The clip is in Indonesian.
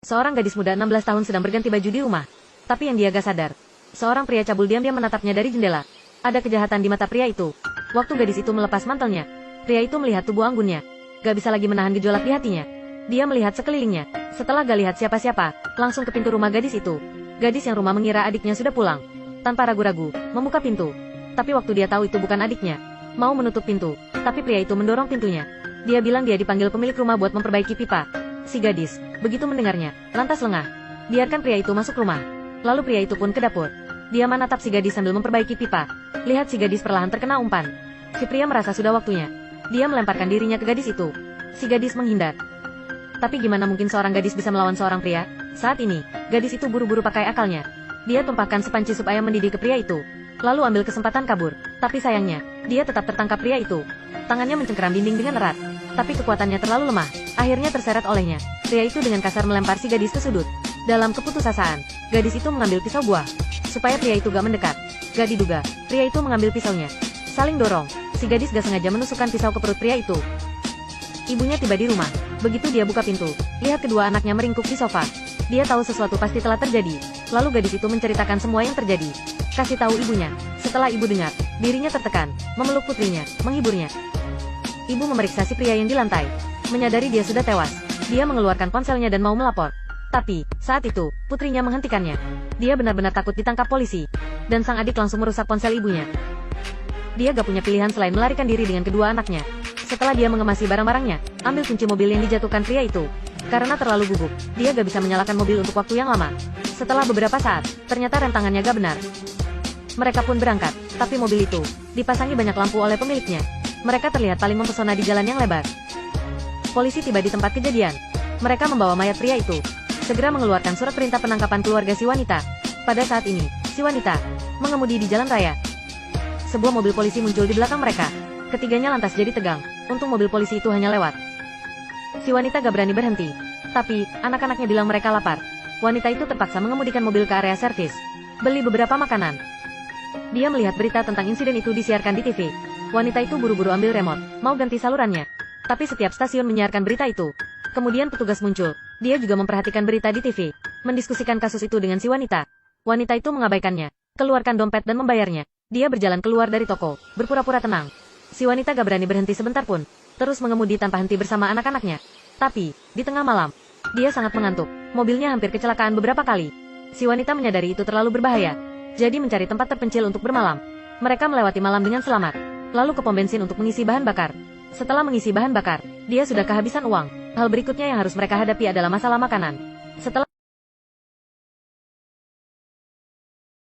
Seorang gadis muda 16 tahun sedang berganti baju di rumah. Tapi yang dia gak sadar, seorang pria cabul diam-diam menatapnya dari jendela. Ada kejahatan di mata pria itu. Waktu gadis itu melepas mantelnya, pria itu melihat tubuh anggunnya. Gak bisa lagi menahan gejolak di hatinya. Dia melihat sekelilingnya. Setelah gak lihat siapa-siapa, langsung ke pintu rumah gadis itu. Gadis yang rumah mengira adiknya sudah pulang. Tanpa ragu-ragu, membuka pintu. Tapi waktu dia tahu itu bukan adiknya, mau menutup pintu, tapi pria itu mendorong pintunya. Dia bilang dia dipanggil pemilik rumah buat memperbaiki pipa. Si gadis, begitu mendengarnya, lantas lengah. Biarkan pria itu masuk rumah. Lalu pria itu pun ke dapur. Dia menatap si gadis sambil memperbaiki pipa. Lihat si gadis perlahan terkena umpan. Si pria merasa sudah waktunya. Dia melemparkan dirinya ke gadis itu. Si gadis menghindar. Tapi gimana mungkin seorang gadis bisa melawan seorang pria? Saat ini, gadis itu buru-buru pakai akalnya. Dia tumpahkan sepanci sup ayam mendidih ke pria itu. Lalu ambil kesempatan kabur. Tapi sayangnya, dia tetap tertangkap pria itu. Tangannya mencengkeram dinding dengan erat. Tapi kekuatannya terlalu lemah. Akhirnya terseret olehnya. Pria itu dengan kasar melempar si gadis ke sudut. Dalam keputusasaan, gadis itu mengambil pisau buah. Supaya pria itu gak mendekat. Gak diduga, pria itu mengambil pisaunya. Saling dorong, si gadis gak sengaja menusukkan pisau ke perut pria itu. Ibunya tiba di rumah. Begitu dia buka pintu, lihat kedua anaknya meringkuk di sofa. Dia tahu sesuatu pasti telah terjadi. Lalu gadis itu menceritakan semua yang terjadi. Kasih tahu ibunya. Setelah ibu dengar, dirinya tertekan, memeluk putrinya, menghiburnya. Ibu memeriksa si pria yang di lantai. Menyadari dia sudah tewas, dia mengeluarkan ponselnya dan mau melapor. Tapi, saat itu, putrinya menghentikannya. Dia benar-benar takut ditangkap polisi. Dan sang adik langsung merusak ponsel ibunya. Dia gak punya pilihan selain melarikan diri dengan kedua anaknya. Setelah dia mengemasi barang-barangnya, ambil kunci mobil yang dijatuhkan pria itu. Karena terlalu gugup, dia gak bisa menyalakan mobil untuk waktu yang lama. Setelah beberapa saat, ternyata rem tangannya gak benar. Mereka pun berangkat, tapi mobil itu dipasangi banyak lampu oleh pemiliknya. Mereka terlihat paling mempesona di jalan yang lebar. Polisi tiba di tempat kejadian. Mereka membawa mayat pria itu. Segera mengeluarkan surat perintah penangkapan keluarga si wanita. Pada saat ini, si wanita mengemudi di jalan raya. Sebuah mobil polisi muncul di belakang mereka. Ketiganya lantas jadi tegang. Untung mobil polisi itu hanya lewat. Si wanita gak berani berhenti. Tapi, anak-anaknya bilang mereka lapar. Wanita itu terpaksa mengemudikan mobil ke area servis. Beli beberapa makanan. Dia melihat berita tentang insiden itu disiarkan di TV. Wanita itu buru-buru ambil remote, mau ganti salurannya. Tapi setiap stasiun menyiarkan berita itu. Kemudian petugas muncul. Dia juga memperhatikan berita di TV. Mendiskusikan kasus itu dengan si wanita. Wanita itu mengabaikannya. Keluarkan dompet dan membayarnya. Dia berjalan keluar dari toko, berpura-pura tenang. Si wanita gak berani berhenti sebentar pun. Terus mengemudi tanpa henti bersama anak-anaknya. Tapi, di tengah malam, dia sangat mengantuk. Mobilnya hampir kecelakaan beberapa kali. Si wanita menyadari itu terlalu berbahaya. Jadi mencari tempat terpencil untuk bermalam. Mereka melewati malam dengan selamat. Lalu ke pom bensin untuk mengisi bahan bakar. Setelah mengisi bahan bakar, dia sudah kehabisan uang. Hal berikutnya yang harus mereka hadapi adalah masalah makanan. Setelah